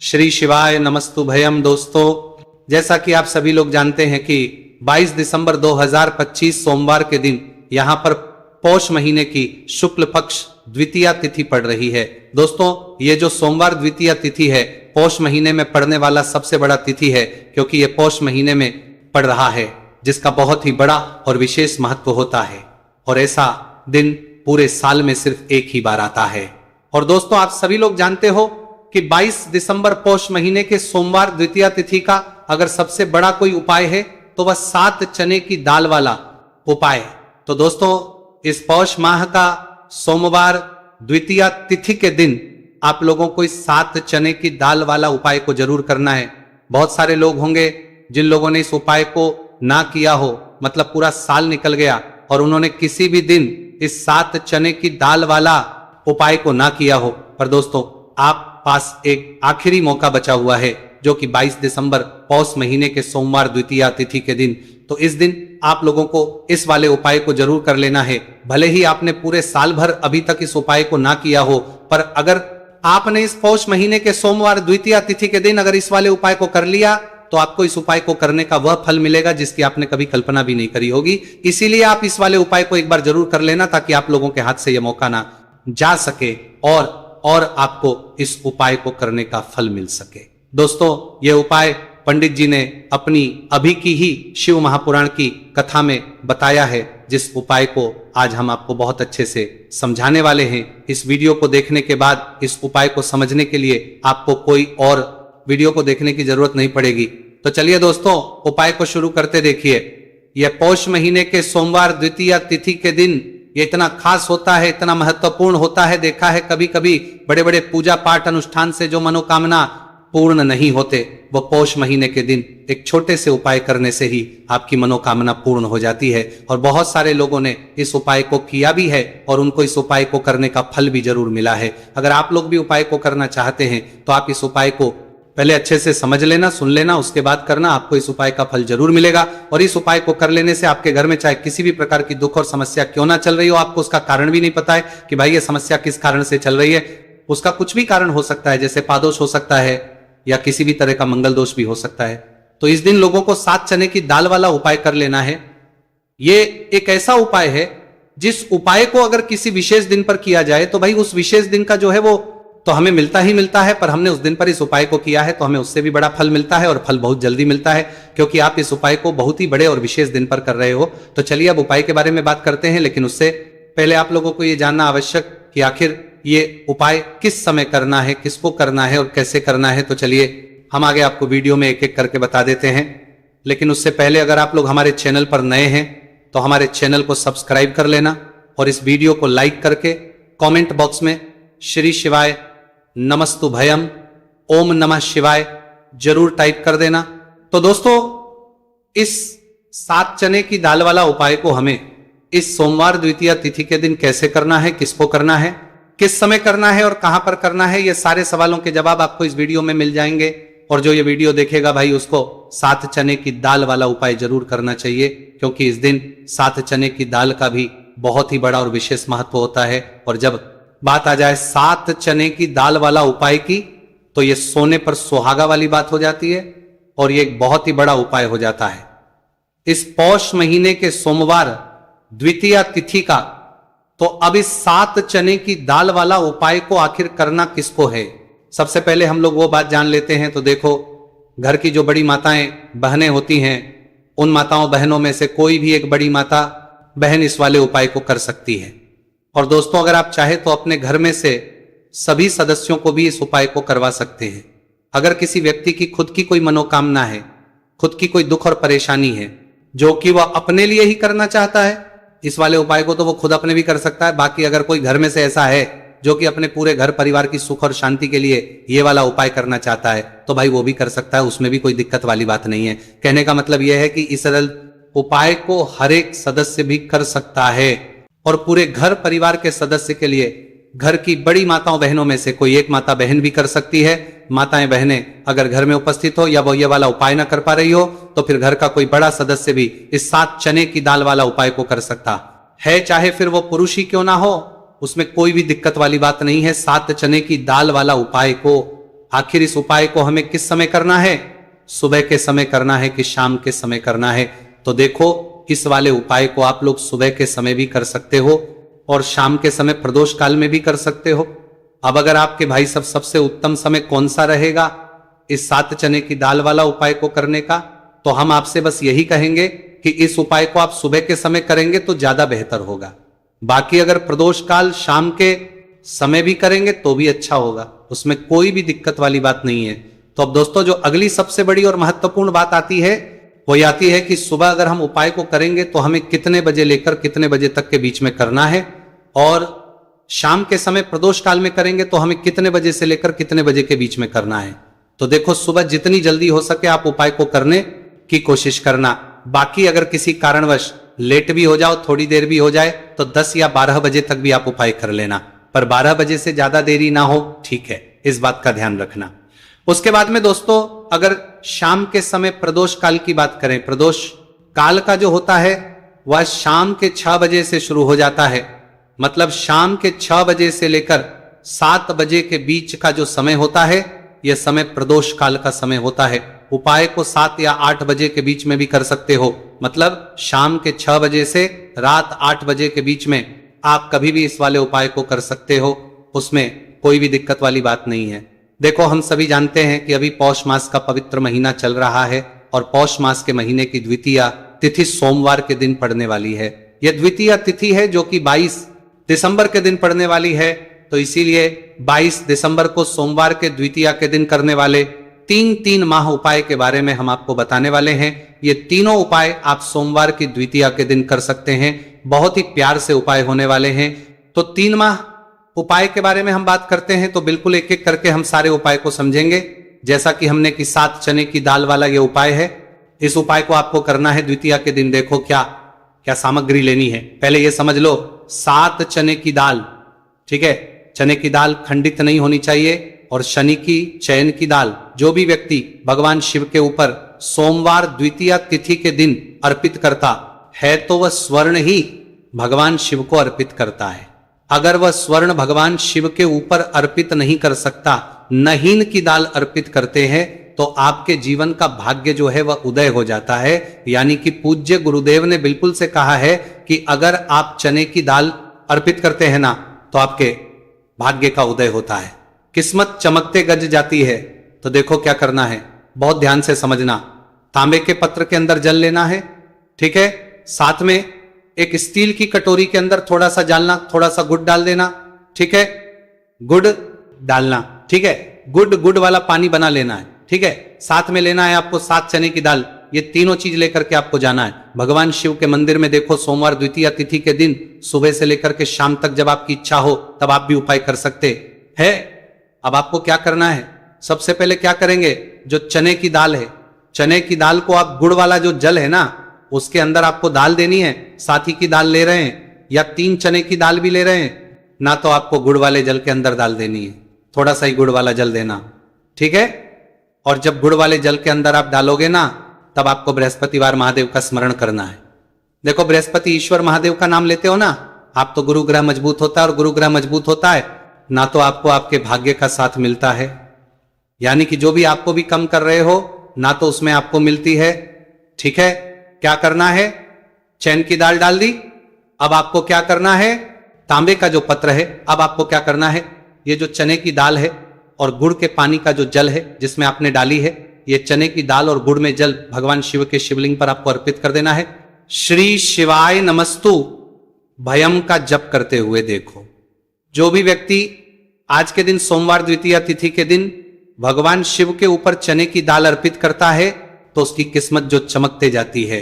श्री शिवाय नमस्तु भयम। दोस्तों, जैसा कि आप सभी लोग जानते हैं कि 22 दिसंबर 2025 सोमवार के दिन यहाँ पर पौष महीने की शुक्ल पक्ष द्वितीया तिथि पड़ रही है। दोस्तों, ये जो सोमवार द्वितीया तिथि है पौष महीने में पड़ने वाला सबसे बड़ा तिथि है, क्योंकि ये पौष महीने में पड़ रहा है, जिसका बहुत ही बड़ा और विशेष महत्व होता है। और ऐसा दिन पूरे साल में सिर्फ एक ही बार आता है। और दोस्तों, आप सभी लोग जानते हो कि 22 दिसंबर पौष महीने के सोमवार द्वितीया तिथि का अगर सबसे बड़ा कोई उपाय है तो वह 7 चने की दाल वाला उपाय है। तो दोस्तों, इस पौष माह का सोमवार द्वितीया तिथि के दिन आप लोगों को इस 7 चने की दाल वाला उपाय को जरूर करना है। बहुत सारे लोग होंगे जिन लोगों ने इस उपाय को ना किया हो, मतलब पूरा साल निकल गया और उन्होंने किसी भी दिन इस 7 चने की दाल वाला उपाय को ना किया हो। पर दोस्तों, आप पास एक आखिरी मौका बचा हुआ है, जो कि 22 दिसंबर पौष महीने के सोमवार द्वितीया तिथि के दिन। तो इस दिन आप लोगों को इस वाले उपाय को जरूर कर लेना है। भले ही आपने पूरे साल भर अभी तक इस उपाय को ना किया हो, पर अगर आपने इस पौष महीने के सोमवार द्वितीया तिथि के दिन अगर इस वाले उपाय को कर लिया तो आपको इस उपाय को करने का वह फल मिलेगा जिसकी आपने कभी कल्पना भी नहीं करी होगी। इसीलिए आप इस वाले उपाय को एक बार जरूर कर लेना, ताकि आप लोगों के हाथ से यह मौका ना जा सके और आपको इस उपाय को करने का फल मिल सके। दोस्तों, यह उपाय पंडित जी ने अपनी अभी की ही शिव महापुराण की कथा में बताया है, जिस उपाय को आज हम आपको बहुत अच्छे से समझाने वाले हैं। इस वीडियो को देखने के बाद इस उपाय को समझने के लिए आपको कोई और वीडियो को देखने की जरूरत नहीं पड़ेगी। तो चलिए दोस्तों, उपाय को शुरू करते। देखिए, यह पौष महीने के सोमवार द्वितीया तिथि के दिन ये इतना खास होता है, इतना महत्वपूर्ण होता है। देखा है कभी कभी बड़े बड़े पूजा पाठ अनुष्ठान से जो मनोकामना पूर्ण नहीं होते, वो पौष महीने के दिन एक छोटे से उपाय करने से ही आपकी मनोकामना पूर्ण हो जाती है। और बहुत सारे लोगों ने इस उपाय को किया भी है और उनको इस उपाय को करने का फल भी जरूर मिला है। अगर आप लोग भी उपाय को करना चाहते हैं तो आप इस उपाय को पहले अच्छे से समझ लेना, सुन लेना, उसके बाद करना। आपको इस उपाय का फल जरूर मिलेगा। और इस उपाय को कर लेने से आपके घर में चाहे किसी भी प्रकार की दुख और समस्या क्यों ना चल रही हो, आपको उसका कारण भी नहीं पता है कि भाई ये समस्या किस कारण से चल रही है, उसका कुछ भी कारण हो सकता है, जैसे पादोष हो सकता है या किसी भी तरह का मंगल दोष भी हो सकता है। तो इस दिन लोगों को 7 चने की दाल वाला उपाय कर लेना है। ये एक ऐसा उपाय है जिस उपाय को अगर किसी विशेष दिन पर किया जाए तो भाई उस विशेष दिन का जो है वो तो हमें मिलता ही मिलता है, पर हमने उस दिन पर इस उपाय को किया है तो हमें उससे भी बड़ा फल मिलता है, और फल बहुत जल्दी मिलता है, क्योंकि आप इस उपाय को बहुत ही बड़े और विशेष दिन पर कर रहे हो। तो चलिए अब उपाय के बारे में बात करते हैं, लेकिन उससे पहले आप लोगों को यह जानना आवश्यक कि आखिर ये उपाय किस समय करना है, किसको करना है और कैसे करना है। तो चलिए हम आगे आपको वीडियो में एक एक करके बता देते हैं। लेकिन उससे पहले अगर आप लोग हमारे चैनल पर नए हैं तो हमारे चैनल को सब्सक्राइब कर लेना और इस वीडियो को लाइक करके कमेंट बॉक्स में श्री शिवाय नमस्तु भयम, ओम नमः शिवाय जरूर टाइप कर देना। तो दोस्तों, इस 7 चने की दाल वाला उपाय को हमें इस सोमवार द्वितीया तिथि के दिन कैसे करना है, किसको करना है, किस समय करना है और कहां पर करना है, ये सारे सवालों के जवाब आपको इस वीडियो में मिल जाएंगे। और जो ये वीडियो देखेगा भाई, उसको 7 चने की दाल वाला उपाय जरूर करना चाहिए, क्योंकि इस दिन 7 चने की दाल का भी बहुत ही बड़ा और विशेष महत्व होता है। और जब बात आ जाए 7 चने की दाल वाला उपाय की, तो ये सोने पर सुहागा वाली बात हो जाती है और ये एक बहुत ही बड़ा उपाय हो जाता है। इस पौष महीने के सोमवार द्वितीया तिथि का तो अब इस 7 चने की दाल वाला उपाय को आखिर करना किसको है, सबसे पहले हम लोग वो बात जान लेते हैं। तो देखो, घर की जो बड़ी माताएं बहनें होती हैं, उन माताओं बहनों में से कोई भी एक बड़ी माता बहन इस वाले उपाय को कर सकती है। और दोस्तों, अगर आप चाहे तो अपने घर में से सभी सदस्यों को भी इस उपाय को करवा सकते हैं। अगर किसी व्यक्ति की खुद की कोई मनोकामना है, खुद की कोई दुख और परेशानी है, जो कि वह अपने लिए ही करना चाहता है, इस वाले उपाय को तो वो खुद अपने भी कर सकता है। बाकी अगर कोई घर में से ऐसा है जो कि अपने पूरे घर परिवार की सुख और शांति के लिए ये वाला उपाय करना चाहता है, तो भाई वो भी कर सकता है, उसमें भी कोई दिक्कत वाली बात नहीं है। कहने का मतलब यह है कि इस उपाय को हर एक सदस्य भी कर सकता है, और पूरे घर परिवार के सदस्य के लिए घर की बड़ी माताओं बहनों में से कोई एक माता बहन भी कर सकती है। माताएं बहनें अगर घर में उपस्थित हो या वो ये वाला उपाय ना कर पा रही हो, तो फिर घर का कोई बड़ा सदस्य भी इस 7 चने की दाल वाला उपाय को कर सकता है, चाहे फिर वो पुरुष ही क्यों ना हो, उसमें कोई भी दिक्कत वाली बात नहीं है। 7 चने की दाल वाला उपाय को आखिर इस उपाय को हमें किस समय करना है? सुबह के समय करना है कि शाम के समय करना है? तो देखो, इस वाले उपाय को आप लोग सुबह के समय भी कर सकते हो और शाम के समय प्रदोष काल में भी कर सकते हो। अब अगर आपके भाई सबसे उत्तम समय कौन सा रहेगा इस 7 चने की दाल वाला उपाय को करने का, तो हम आपसे बस यही कहेंगे कि इस उपाय को आप सुबह के समय करेंगे तो ज्यादा बेहतर होगा। बाकी अगर प्रदोष काल शाम के समय भी करेंगे तो भी अच्छा होगा, उसमें कोई भी दिक्कत वाली बात नहीं है। तो अब दोस्तों, जो अगली सबसे बड़ी और महत्वपूर्ण बात आती है वो ये आती है कि सुबह अगर हम उपाय को करेंगे तो हमें कितने बजे लेकर कितने बजे तक के बीच में करना है, और शाम के समय प्रदोष काल में करेंगे तो हमें कितने बजे से लेकर कितने बजे के बीच में करना है। तो देखो, सुबह जितनी जल्दी हो सके आप उपाय को करने की कोशिश करना। बाकी अगर किसी कारणवश लेट भी हो जाओ, थोड़ी देर भी हो जाए, तो 10 या 12 बजे तक भी आप उपाय कर लेना, पर 12 बजे से ज्यादा देरी ना हो, ठीक है, इस बात का ध्यान रखना। उसके बाद में दोस्तों, अगर शाम के समय प्रदोष काल की बात करें, प्रदोष काल का जो होता है वह शाम के 6 बजे से शुरू हो जाता है। मतलब शाम के 6 बजे से लेकर 7 बजे के बीच का जो समय होता है यह समय प्रदोष काल का समय होता है। उपाय को 7 या 8 बजे के बीच में भी कर सकते हो, मतलब शाम के 6 बजे से रात 8 बजे के बीच में आप कभी भी इस वाले उपाय को कर सकते हो, उसमें कोई भी दिक्कत वाली बात नहीं है। देखो, हम सभी जानते हैं कि अभी पौष मास का पवित्र महीना चल रहा है और पौष मास के महीने की द्वितीया तिथि सोमवार के दिन पड़ने वाली है। यह द्वितीया तिथि है जो कि 22 दिसंबर के दिन पड़ने वाली है, तो इसीलिए 22 दिसंबर को सोमवार के द्वितीया के दिन करने वाले 3 माह उपाय के बारे में हम आपको बताने वाले हैं। ये तीनों उपाय आप सोमवार की द्वितीया के दिन कर सकते हैं, बहुत ही प्यार से उपाय होने वाले हैं। तो 3 माह उपाय के बारे में हम बात करते हैं तो बिल्कुल एक एक करके हम सारे उपाय को समझेंगे। जैसा कि हमने कि 7 चने की दाल वाला ये उपाय है, इस उपाय को आपको करना है द्वितीया के दिन। देखो क्या क्या सामग्री लेनी है, पहले ये समझ लो। 7 चने की दाल, ठीक है, चने की दाल खंडित नहीं होनी चाहिए, और शनि की चयन की दाल जो भी व्यक्ति भगवान शिव के ऊपर सोमवार द्वितीया तिथि के दिन अर्पित करता है तो वह स्वर्ण ही भगवान शिव को अर्पित करता है। अगर वह स्वर्ण भगवान शिव के ऊपर अर्पित नहीं कर सकता, नहीन की दाल अर्पित करते हैं, तो आपके जीवन का भाग्य जो है वह उदय हो जाता है। यानी कि पूज्य गुरुदेव ने बिल्कुल से कहा है कि अगर आप चने की दाल अर्पित करते हैं ना तो आपके भाग्य का उदय होता है, किस्मत चमकते गज जाती है। तो देखो क्या करना है, बहुत ध्यान से समझना। तांबे के पत्र के अंदर जल लेना है, ठीक है, साथ में एक स्टील की कटोरी के अंदर थोड़ा सा डालना, थोड़ा सा गुड़ डाल देना, ठीक है, गुड़ डालना, ठीक है, गुड़ वाला पानी बना लेना है, ठीक है। साथ में लेना है आपको 7 चने की दाल, ये तीनों चीज लेकर के आपको जाना है भगवान शिव के मंदिर में। देखो, सोमवार द्वितीया तिथि के दिन सुबह से लेकर के शाम तक जब आपकी इच्छा हो तब आप भी उपाय कर सकते हैं। अब आपको क्या करना है, सबसे पहले क्या करेंगे, जो चने की दाल है, चने की दाल को आप गुड़ वाला जो जल है ना उसके अंदर आपको दाल देनी है। साथी की दाल ले रहे हैं या 3 चने की दाल भी ले रहे हैं ना, तो आपको गुड़ वाले जल के अंदर दाल देनी है, थोड़ा सा ही गुड़ वाला जल देना, ठीक है। और जब गुड़ वाले जल के अंदर आप डालोगे ना तब आपको बृहस्पतिवार महादेव का स्मरण करना है। देखो, बृहस्पति ईश्वर महादेव का नाम लेते हो ना आप, तो गुरु ग्रह मजबूत होता है, और गुरु ग्रह मजबूत होता है ना तो आपको आपके भाग्य का साथ मिलता है। यानी कि जो भी आपको भी कम कर रहे हो ना तो उसमें आपको मिलती है, ठीक है। क्या करना है, चैन की दाल डाल दी, अब आपको क्या करना है, तांबे का जो पत्र है, अब आपको क्या करना है, ये जो चने की दाल है और गुड़ के पानी का जो जल है जिसमें आपने डाली है, ये चने की दाल और गुड़ में जल भगवान शिव के शिवलिंग पर आपको अर्पित कर देना है। श्री शिवाय नमस्तु भयम का जप करते हुए। देखो, जो भी व्यक्ति आज के दिन सोमवार द्वितीया तिथि के दिन भगवान शिव के ऊपर चने की दाल अर्पित करता है तो उसकी किस्मत जो चमकते जाती है।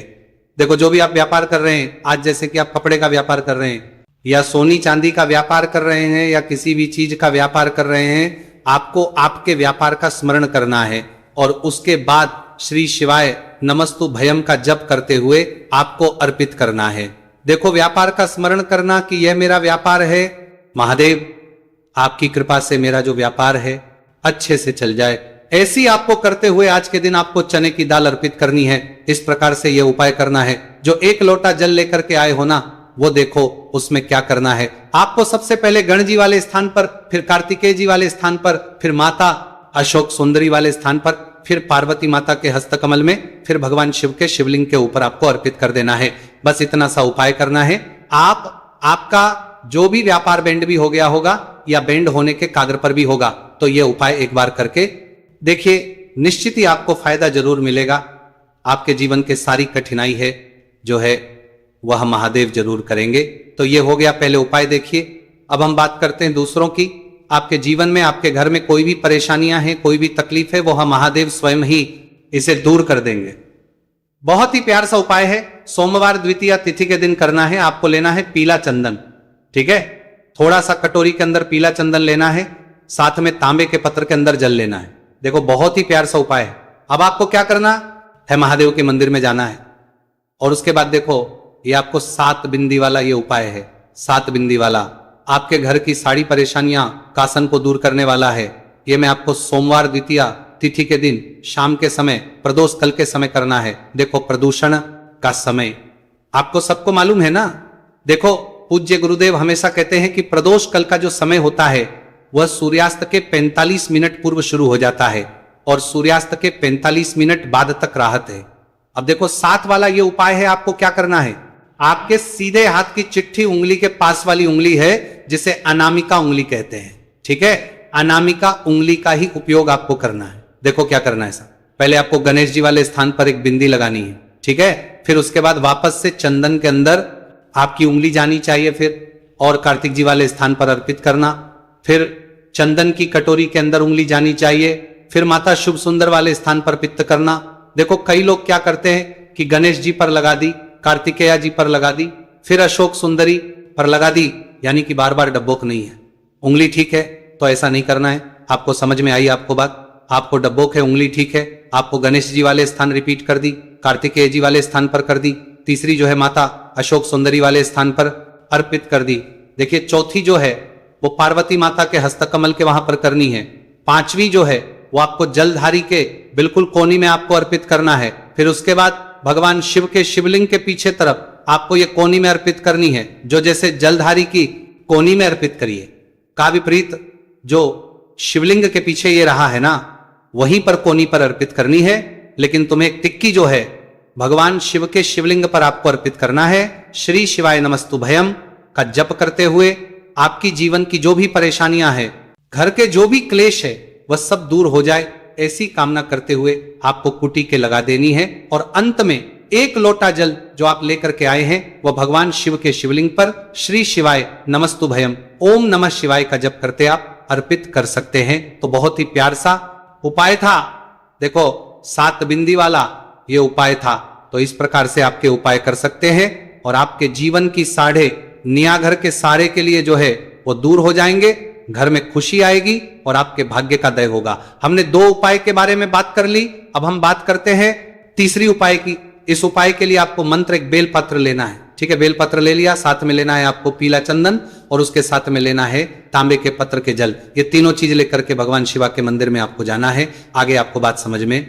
देखो, जो भी आप व्यापार कर रहे हैं, आज जैसे कि आप कपड़े का व्यापार कर रहे हैं या सोनी चांदी का व्यापार कर रहे हैं या किसी भी चीज का व्यापार कर रहे हैं, आपको आपके व्यापार का स्मरण करना है और उसके बाद श्री शिवाय नमस्तु भयम का जप करते हुए आपको अर्पित करना है। देखो, व्यापार का स्मरण करना कि यह मेरा व्यापार है, महादेव आपकी कृपा से मेरा जो व्यापार है अच्छे से चल जाए, ऐसी आपको करते हुए आज के दिन आपको चने की दाल अर्पित करनी है। इस प्रकार से यह उपाय करना है। जो 1 लोटा जल लेकर के आए हो ना, वो देखो उसमें क्या करना है। आपको सबसे पहले गणजी वाले स्थान पर, फिर कार्तिकेय जी वाले स्थान पर, फिर माता अशोक सुंदरी वाले स्थान पर, फिर पार्वती माता के हस्तकमल में, फिर भगवान शिव के शिवलिंग के ऊपर आपको अर्पित कर देना है। बस इतना सा उपाय करना है। आपका जो भी व्यापार बैंड भी हो गया होगा या बैंड होने के कागर पर भी होगा, तो यह उपाय एक बार करके देखिए, निश्चित ही आपको फायदा जरूर मिलेगा। आपके जीवन के सारी कठिनाई है जो है वह महादेव जरूर करेंगे। तो ये हो गया पहले उपाय। देखिए, अब हम बात करते हैं दूसरों की। आपके जीवन में, आपके घर में कोई भी परेशानियां हैं, कोई भी तकलीफ है, वह महादेव स्वयं ही इसे दूर कर देंगे। बहुत ही प्यार सा उपाय है। सोमवार द्वितीया तिथि के दिन करना है। आपको लेना है पीला चंदन, ठीक है। थोड़ा सा कटोरी के अंदर पीला चंदन लेना है, साथ में तांबे के पत्र के अंदर जल लेना है। देखो, बहुत ही प्यार सा उपाय है। अब आपको क्या करना है, महादेव के मंदिर में जाना है और उसके बाद देखो, ये आपको 7 बिंदी वाला ये उपाय है। 7 बिंदी वाला आपके घर की सारी परेशानियां, कासन को दूर करने वाला है। ये मैं आपको सोमवार द्वितीया तिथि के दिन शाम के समय, प्रदोष कल के समय करना है। देखो, प्रदूषण का समय आपको सबको मालूम है ना। देखो, पूज्य गुरुदेव हमेशा कहते हैं कि प्रदोष कल का जो समय होता है वह सूर्यास्त के 45 मिनट पूर्व शुरू हो जाता है और सूर्यास्त के 45 मिनट बाद तक राहत है। अब देखो, 7 वाला ये उपाय है। आपको क्या करना है, आपके सीधे हाथ की चिट्ठी उंगली के पास वाली उंगली है जिसे अनामिका उंगली कहते हैं, ठीक है। अनामिका उंगली का ही उपयोग आपको करना है। देखो क्या करना है सर, पहले आपको गणेश जी वाले स्थान पर एक बिंदी लगानी है, ठीक है। फिर उसके बाद वापस से चंदन के अंदर आपकी उंगली जानी चाहिए, फिर और कार्तिक जी वाले स्थान पर अर्पित करना। फिर चंदन की कटोरी के अंदर उंगली जानी चाहिए, फिर माता शुभ सुंदर वाले स्थान पर पित्त करना। देखो, कई लोग क्या करते हैं कि गणेश जी पर लगा दी, कार्तिकेया जी पर लगा दी, फिर अशोक सुंदरी पर लगा दी, यानी कि बार बार डब्बोक नहीं है। उंगली ठीक है तो ऐसा नहीं करना है। आपको समझ में आई आपको बात। आपको डब्बोक है, उंगली ठीक है, आपको गणेश जी वाले स्थान रिपीट कर दी, कार्तिकेय जी वाले स्थान पर कर दी, तीसरी जो है माता अशोक सुंदरी वाले स्थान पर अर्पित कर दी। देखिए, चौथी जो है वो पार्वती माता के हस्तकमल के वहां पर करनी है। 5वीं जो है वो आपको जलधारी के बिल्कुल कोनी में आपको अर्पित करना है। फिर उसके बाद भगवान शिव के शिवलिंग के पीछे तरफ आपको ये कोनी में अर्पित करनी है, जो जैसे जलधारी की कोनी में अर्पित करिए। का विपरीत जो शिवलिंग के पीछे ये रहा है ना, वहीं पर कोनी पर अर्पित करनी है। लेकिन तुम्हें एक टिक्की जो है भगवान शिव के शिवलिंग पर आपको अर्पित करना है। श्री शिवाय नमस्तुभयम का जप करते हुए आपकी जीवन की जो भी परेशानियां हैं, घर के जो भी क्लेश है, वह सब दूर हो जाए, ऐसी कामना करते हुए आपको कुटी के लगा देनी है। और अंत में 1 लोटा जल जो आप लेकर के आए हैं वह भगवान शिव के शिवलिंग पर श्री शिवाय नमस्तुभयम ओम नमः शिवाय का जप करते आप अर्पित कर सकते हैं। तो बहुत ही प्यार सा उपाय था। देखो, 7 बिंदी वाला ये उपाय था। तो इस प्रकार से आपके उपाय कर सकते हैं और आपके जीवन की साढ़े निया घर के सारे के लिए जो है वो दूर हो जाएंगे। घर में खुशी आएगी और आपके भाग्य का दय होगा। हमने 2 उपाय के बारे में बात कर ली। अब हम बात करते हैं तीसरी उपाय की। इस उपाय के लिए आपको मंत्र एक बेलपत्र लेना है, ठीक है। बेलपत्र ले लिया, साथ में लेना है आपको पीला चंदन और उसके साथ में लेना है तांबे के पत्र के जल। ये तीनों चीज लेकर के भगवान शिवा के मंदिर में आपको जाना है। आगे आपको बात समझ में।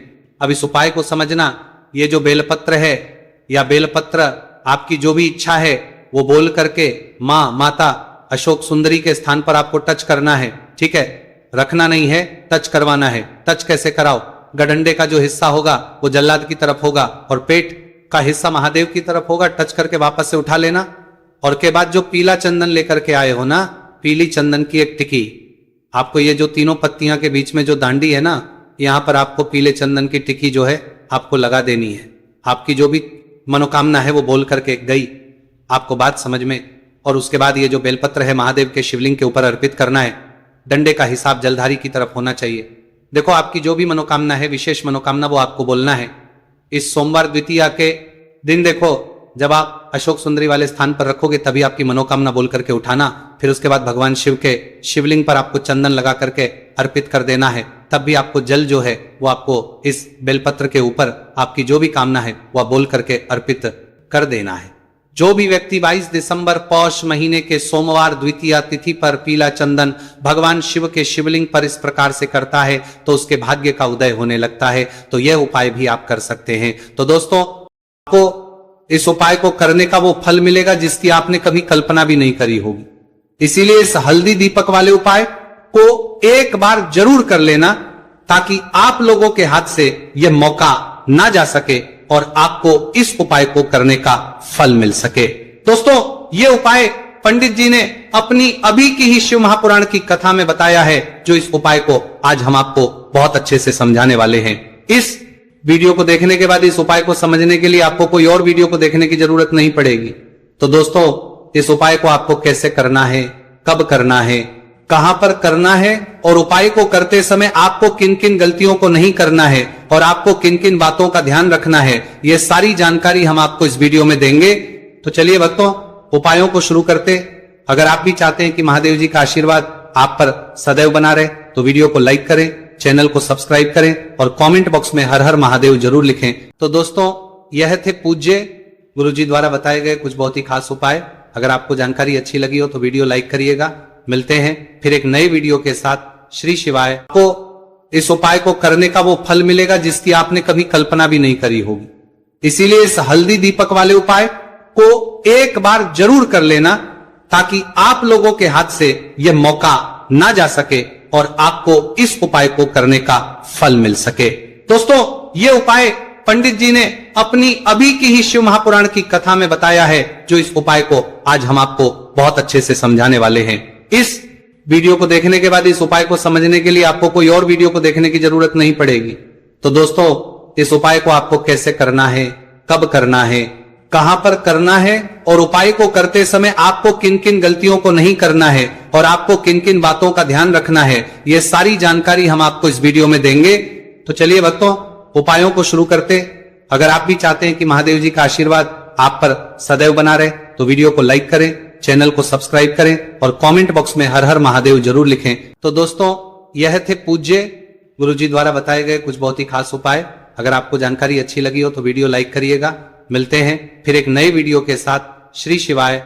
अब इस उपाय को समझना, ये जो बेलपत्र है या बेलपत्र आपकी जो भी इच्छा है वो बोल करके माँ माता अशोक सुंदरी के स्थान पर आपको टच करना है, ठीक है। रखना नहीं है, टच करवाना है। टच कैसे कराओ, गडंडे का जो हिस्सा होगा वो जल्लाद की तरफ होगा और पेट का हिस्सा महादेव की तरफ होगा। टच करके वापस से उठा लेना। और के बाद जो पीला चंदन लेकर के आए हो ना, पीली चंदन की एक टिकी, आपको ये जो तीनों पत्तियां के बीच में जो दांडी है ना, यहां पर आपको पीले चंदन की टिकी जो है आपको लगा देनी है। आपकी जो भी मनोकामना है वो बोल करके गई। आपको बात समझ में। और उसके बाद ये जो बेलपत्र है महादेव के शिवलिंग के ऊपर अर्पित करना है। डंडे का हिसाब जलधारी की तरफ होना चाहिए। देखो, आपकी जो भी मनोकामना है, विशेष मनोकामना, वो आपको बोलना है। इस सोमवार द्वितीया के दिन देखो, जब आप अशोक सुंदरी वाले स्थान पर रखोगे तभी आपकी मनोकामना बोल करके उठाना। फिर उसके बाद भगवान शिव के शिवलिंग पर आपको चंदन लगा करके अर्पित कर देना है। तब भी आपको जल जो है वो आपको इस बेलपत्र के ऊपर आपकी जो भी कामना है वह बोल करके अर्पित कर देना है। जो भी व्यक्ति 22 दिसंबर पौष महीने के सोमवार द्वितीया तिथि पर पीला चंदन भगवान शिव के शिवलिंग पर इस प्रकार से करता है तो उसके भाग्य का उदय होने लगता है। तो यह उपाय भी आप कर सकते हैं। तो दोस्तों, आपको इस उपाय को करने का वो फल मिलेगा जिसकी आपने कभी कल्पना भी नहीं करी होगी। इसीलिए इस हल्दी दीपक वाले उपाय को एक बार जरूर कर लेना। ताकि आप लोगों के हाथ से यह मौका ना जा सके और आपको इस उपाय को करने का फल मिल सके। दोस्तों, ये उपाय पंडित जी ने अपनी अभी की ही शिव महापुराण की कथा में बताया है, जो इस उपाय को आज हम आपको बहुत अच्छे से समझाने वाले हैं। इस वीडियो को देखने के बाद इस उपाय को समझने के लिए आपको कोई और वीडियो को देखने की जरूरत नहीं पड़ेगी। तो दोस्तों, इस उपाय को आपको कैसे करना है, कब करना है, कहां पर करना है और उपाय को करते समय आपको किन किन गलतियों को नहीं करना है और आपको किन किन बातों का ध्यान रखना है, यह सारी जानकारी हम आपको इस वीडियो में देंगे। तो चलिए भक्तों, उपायों को शुरू करते। अगर आप भी चाहते हैं कि महादेव जी का आशीर्वाद आप पर सदैव बना रहे, तो वीडियो को लाइक करें, चैनल को सब्सक्राइब करें और कमेंट बॉक्स में हर हर महादेव जरूर लिखें। तो दोस्तों, यह थे पूज्य गुरुजी द्वारा बताए गए कुछ बहुत ही खास उपाय। अगर आपको जानकारी अच्छी लगी हो तो वीडियो लाइक करिएगा। मिलते हैं फिर एक नए वीडियो के साथ। श्री शिवाय। आपको इस उपाय को करने का वो फल मिलेगा जिसकी आपने कभी कल्पना भी नहीं करी होगी। इसीलिए इस हल्दी दीपक वाले उपाय को एक बार जरूर कर लेना, ताकि आप लोगों के हाथ से यह मौका ना जा सके और आपको इस उपाय को करने का फल मिल सके। दोस्तों, यह उपाय पंडित जी ने अपनी अभी की ही शिव महापुराण की कथा में बताया है, जो इस उपाय को आज हम आपको बहुत अच्छे से समझाने वाले हैं। इस वीडियो को देखने के बाद इस उपाय को समझने के लिए आपको कोई और वीडियो को देखने की जरूरत नहीं पड़ेगी। तो दोस्तों, इस उपाय को आपको कैसे करना है, कब करना है, कहां पर करना है और उपाय को करते समय आपको किन किन गलतियों को नहीं करना है और आपको किन किन बातों का ध्यान रखना है, यह सारी जानकारी हम आपको इस वीडियो में देंगे। तो चलिए भक्तों, उपायों को शुरू करते। अगर आप भी चाहते हैं कि महादेव जी का आशीर्वाद आप पर सदैव बना रहे, तो वीडियो को लाइक करें, चैनल को सब्सक्राइब करें और कमेंट बॉक्स में हर हर महादेव जरूर लिखें। तो दोस्तों, यह थे पूज्य गुरुजी द्वारा बताए गए कुछ बहुत ही खास उपाय। अगर आपको जानकारी अच्छी लगी हो तो वीडियो लाइक करिएगा। मिलते हैं फिर एक नए वीडियो के साथ। श्री शिवाय।